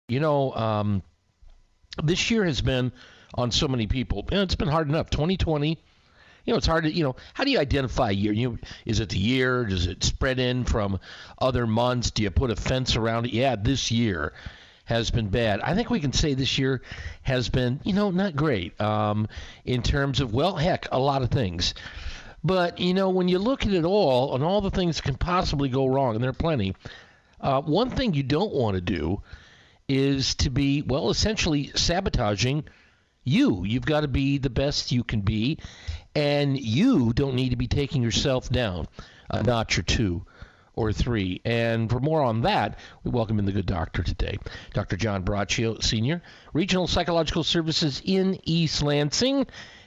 You know, this year has been on so many people. It's been hard enough. 2020. It's hard to. How do you identify a year? Is it the year? Does it spread in from other months? Do you put a fence around it? Yeah, this year has been bad. I think we can say this year has been, not great in terms of, well, heck, a lot of things. But, when you look at it all and all the things that can possibly go wrong, and there are plenty, one thing you don't want to do is to be, well, essentially sabotaging you. You've got to be the best you can be, and you don't need to be taking yourself down a notch or two or three. And for more on that, we welcome in the good doctor today, Dr. John Braccio, Sr., Regional Psychological Services in East Lansing,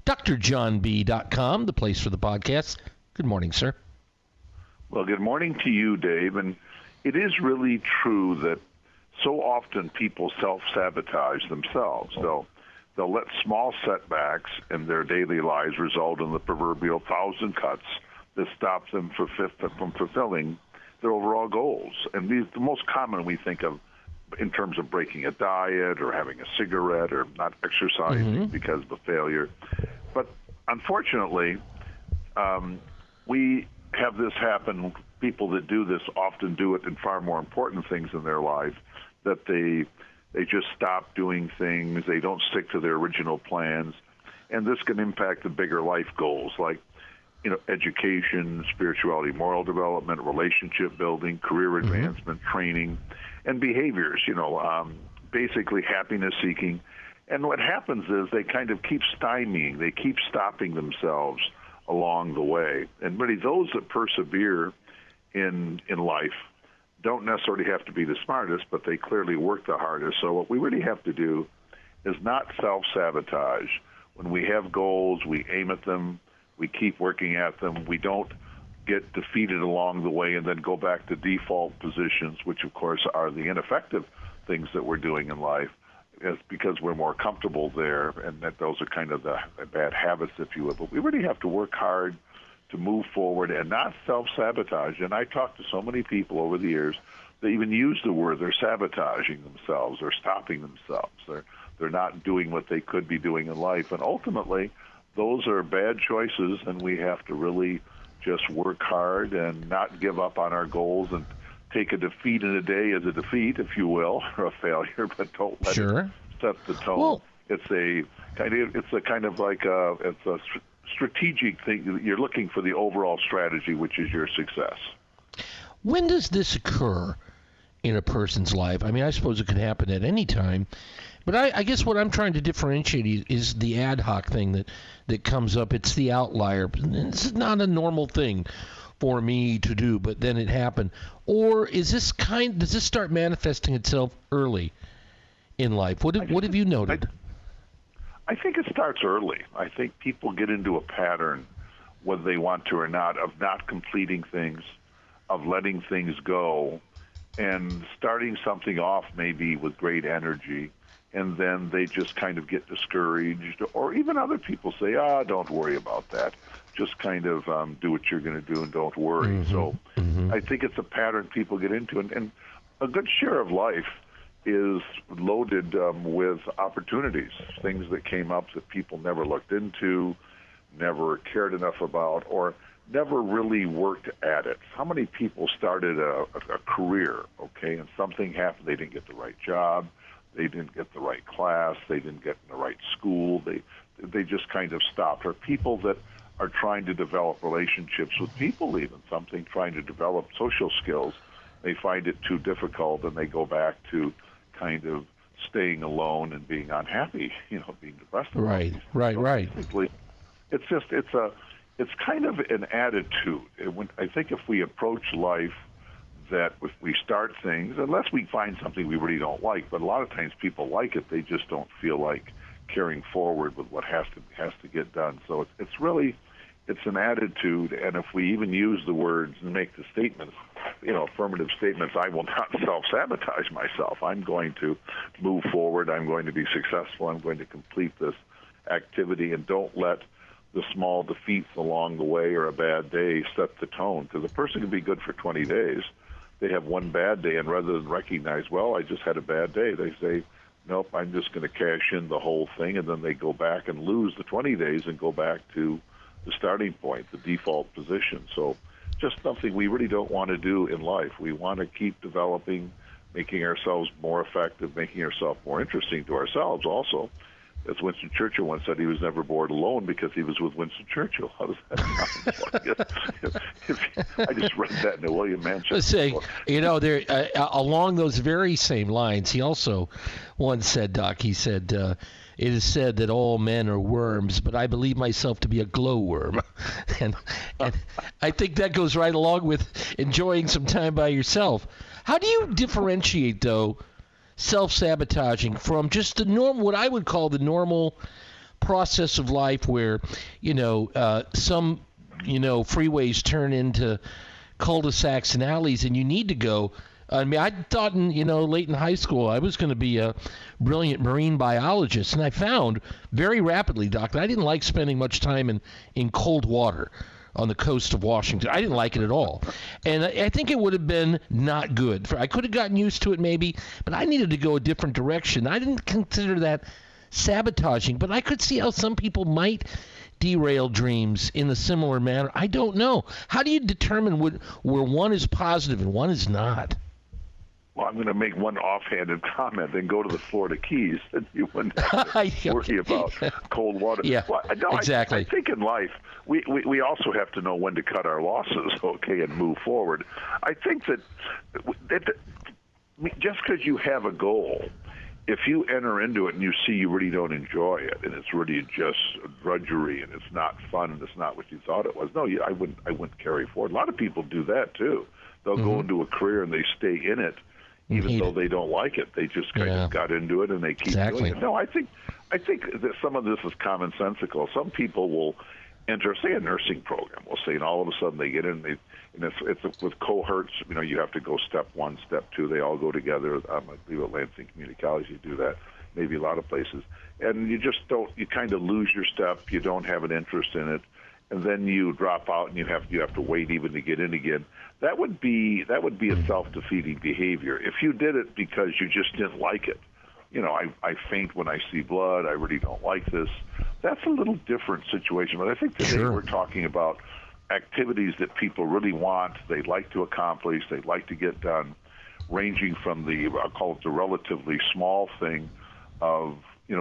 drjohnb.com, the place for the podcast. Good morning, sir. Well, good morning to you, Dave. And it is really true that so often people self-sabotage themselves. They'll let small setbacks in their daily lives result in the proverbial 1,000 cuts that stop them from fulfilling their overall goals. And the most common we think of in terms of breaking a diet or having a cigarette or not exercising because of a failure. But unfortunately, we have this happen. People that do this often do it in far more important things in their life, that they just stop doing things. They don't stick to their original plans. And this can impact the bigger life goals like, education, spirituality, moral development, relationship building, career advancement, training, and behaviors, basically happiness seeking. And what happens is they kind of keep stymieing. They keep stopping themselves along the way. And really those that persevere in life don't necessarily have to be the smartest, but they clearly work the hardest. So what we really have to do is not self-sabotage. When we have goals, we aim at them, we keep working at them, we don't get defeated along the way and then go back to default positions, which of course are the ineffective things that we're doing in life. It's because we're more comfortable there, and that those are kind of the bad habits, if you will. But we really have to work hard to move forward and not self-sabotage. And I talk to so many people over the years that even use the word, they're sabotaging themselves, they're stopping themselves, they're not doing what they could be doing in life. And ultimately, those are bad choices, and we have to really just work hard and not give up on our goals and take a defeat in a day as a defeat, if you will, or a failure, but don't let it set the tone. Well, it's a kind of like a strategic thing. You're looking for the overall strategy, which is your success. When does this occur in a person's life? I mean, I suppose it could happen at any time, but I guess what I'm trying to differentiate is the ad hoc thing that comes up. It's the outlier. This is not a normal thing for me to do, but then it happened. Or does this start manifesting itself early in life? What have you noted? I think it starts early. I think people get into a pattern, whether they want to or not, of not completing things, of letting things go, and starting something off maybe with great energy, and then they just kind of get discouraged, or even other people say, don't worry about that. Just kind of do what you're going to do and don't worry. So I think it's a pattern people get into, and a good share of life is loaded with opportunities, things that came up that people never looked into, never cared enough about, or never really worked at it. How many people started a career, and something happened, they didn't get the right job, they didn't get the right class, they didn't get in the right school, they just kind of stopped. Or people that are trying to develop relationships with people, even trying to develop social skills, they find it too difficult and they go back to kind of staying alone and being unhappy, being depressed. Right. It's kind of an attitude. I think if we approach life that if we start things, unless we find something we really don't like, but a lot of times people like it, they just don't feel like carrying forward with what has to get done. So it's an attitude, and if we even use the words and make the statements, affirmative statements, I will not self-sabotage myself. I'm going to move forward. I'm going to be successful. I'm going to complete this activity, and don't let the small defeats along the way or a bad day set the tone. Because a person can be good for 20 days, they have one bad day, and rather than recognize, well, I just had a bad day, they say, nope, I'm just going to cash in the whole thing, and then they go back and lose the 20 days and go back to the starting point, the default position. So just something we really don't want to do in life. We want to keep developing, making ourselves more effective, making ourselves more interesting to ourselves also. As Winston Churchill once said, he was never bored alone because he was with Winston Churchill. How does that sound? I just read that in a William Manchester. Let's say, there along those very same lines, he also once said, Doc, he said, it is said that all men are worms, but I believe myself to be a glowworm. and I think that goes right along with enjoying some time by yourself. How do you differentiate, though, self-sabotaging from just the normal, what I would call the normal process of life where, some, freeways turn into cul-de-sacs and alleys and you need to go. I mean, I thought late in high school I was going to be a brilliant marine biologist, and I found very rapidly, Doc, that I didn't like spending much time in cold water on the coast of Washington. I didn't like it at all. And I think it would have been not good. I could have gotten used to it maybe, but I needed to go a different direction. I didn't consider that sabotaging, but I could see how some people might derail dreams in a similar manner. I don't know. How do you determine where one is positive and one is not? Well, I'm going to make one offhanded comment, then go to the Florida Keys, and you wouldn't have to worry about cold water. Yeah, well, no, exactly. I think in life, we also have to know when to cut our losses, okay, and move forward. I think that just because you have a goal, if you enter into it and you see you really don't enjoy it, and it's really just drudgery, and it's not fun, and it's not what you thought it was, no, I wouldn't carry forward. A lot of people do that, too. They'll go into a career and they stay in it, even though they don't like it. They just kind of got into it and they keep doing it. No, I think that some of this is commonsensical. Some people will enter, say, a nursing program. We'll say, and all of a sudden they get in, and it's with cohorts. You have to go step 1, step 2. They all go together. I believe at Lansing Community College you do that. Maybe a lot of places, and you just don't. You kind of lose your step. You don't have an interest in it, and then you drop out, and you have to wait even to get in again. That would be a self-defeating behavior. If you did it because you just didn't like it, I faint when I see blood, I really don't like this, that's a little different situation. But I think today we're talking about activities that people really want, they'd like to accomplish, they'd like to get done, ranging from I'll call it the relatively small thing of,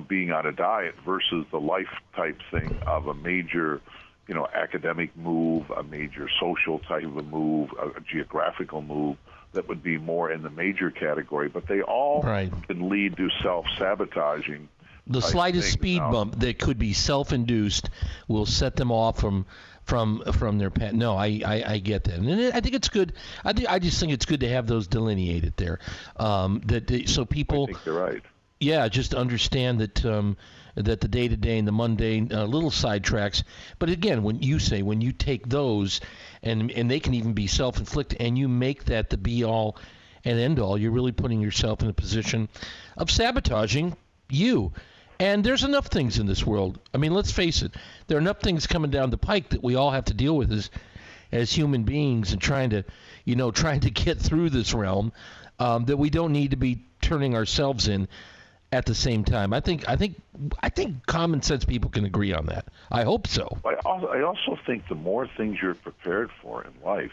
being on a diet versus the life type thing of a major academic move, a major social type of a move, a geographical move that would be more in the major category, but they all can lead to self-sabotaging. The slightest speed bump that could be self-induced will set them off from their path. No, I get that, and I think it's good. I just think it's good to have those delineated there, so people. I think you're right. Yeah, just understand that that the day-to-day and the mundane little sidetracks. But again, when you take those, and they can even be self-inflicted, and you make that the be-all and end-all, you're really putting yourself in a position of sabotaging you. And there's enough things in this world. I mean, let's face it. There are enough things coming down the pike that we all have to deal with as human beings and trying to get through this realm that we don't need to be turning ourselves in at the same time. I think common sense people can agree on that. I hope so. I also think the more things you're prepared for in life,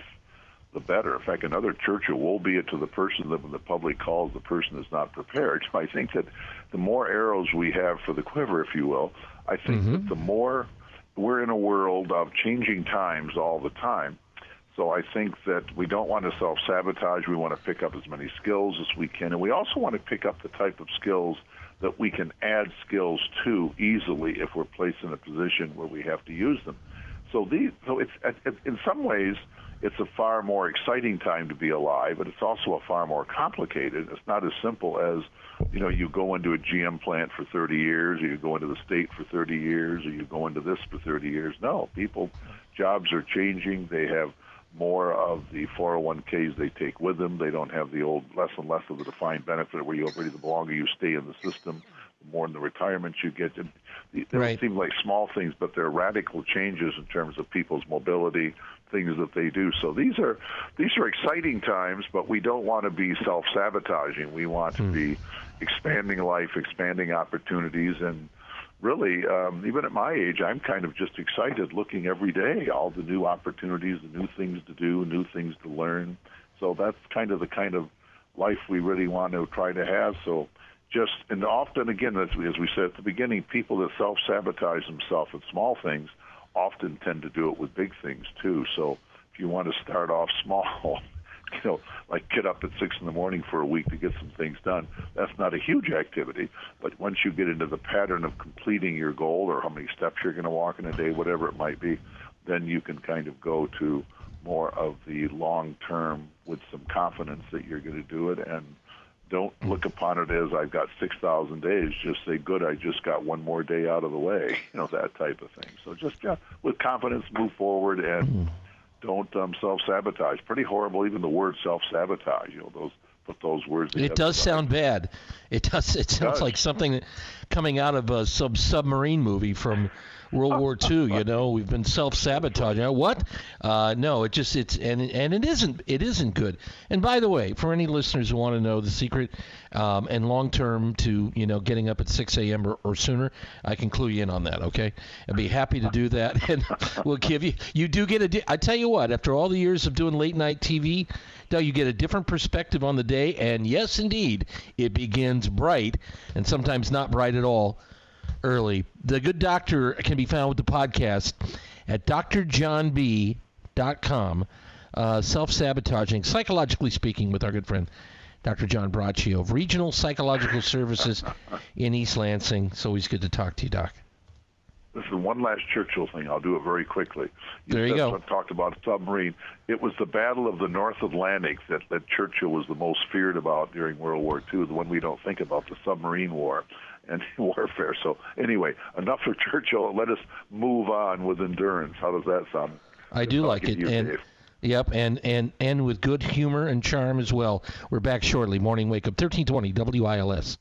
the better. In fact, another Churchill, woe be it to the person that when the public calls, the person is not prepared. I think that the more arrows we have for the quiver, if you will, I think that the more we're in a world of changing times all the time. So I think that we don't want to self-sabotage. We want to pick up as many skills as we can. And we also want to pick up the type of skills that we can add skills to easily if we're placed in a position where we have to use them. So it's in some ways, it's a far more exciting time to be alive, but it's also a far more complicated. It's not as simple as, you go into a GM plant for 30 years, or you go into the state for 30 years, or you go into this for 30 years. No, jobs are changing. They have more of the 401ks they take with them. They don't have the old less and less of the defined benefit where the longer you stay in the system, the more in the retirement you get. They Right. don't seem like small things, but they're radical changes in terms of people's mobility, things that they do. So these are exciting times, but we don't want to be self-sabotaging. We want to be expanding life, expanding opportunities, and really, even at my age, I'm kind of just excited looking every day, all the new opportunities, the new things to do, new things to learn. So that's kind of the kind of life we really want to try to have. So and often, again, as we said at the beginning, people that self-sabotage themselves with small things often tend to do it with big things too. So if you want to start off small, like get up at 6 a.m. for a week to get some things done, that's not a huge activity. But once you get into the pattern of completing your goal or how many steps you're going to walk in a day, whatever it might be, then you can kind of go to more of the long term with some confidence that you're going to do it. And don't look upon it as I've got 6,000 days. Just say, good, I just got one more day out of the way, that type of thing. So just with confidence, move forward and don't self-sabotage. Pretty horrible, even the word self-sabotage. Put those words together. It does sound bad. It does. It sounds like something coming out of a submarine movie from World War II. We've been self-sabotaging. What? No, it isn't good. And by the way, for any listeners who want to know the secret and long-term to getting up at 6 a.m. or sooner, I can clue you in on that. Okay, I'd be happy to do that, and we'll give you. You do get I tell you what, after all the years of doing late night TV, you get a different perspective on the day, and yes, indeed, it begins bright, and sometimes not bright at all. Early. The Good Doctor can be found with the podcast at drjohnb.com. Self-sabotaging, psychologically speaking, with our good friend Dr. John Braccio of Regional Psychological Services in East Lansing. It's always good to talk to you, Doc. This is one last Churchill thing. I'll do it very quickly. There you go. Talked about a submarine. It was the Battle of the North Atlantic that Churchill was the most feared about during World War II, the one we don't think about, the submarine war and warfare. So anyway, enough of Churchill. Let us move on with endurance. How does that sound? I do like it. Dave. Yep, and with good humor and charm as well. We're back shortly. Morning Wake Up, 1320 WILS.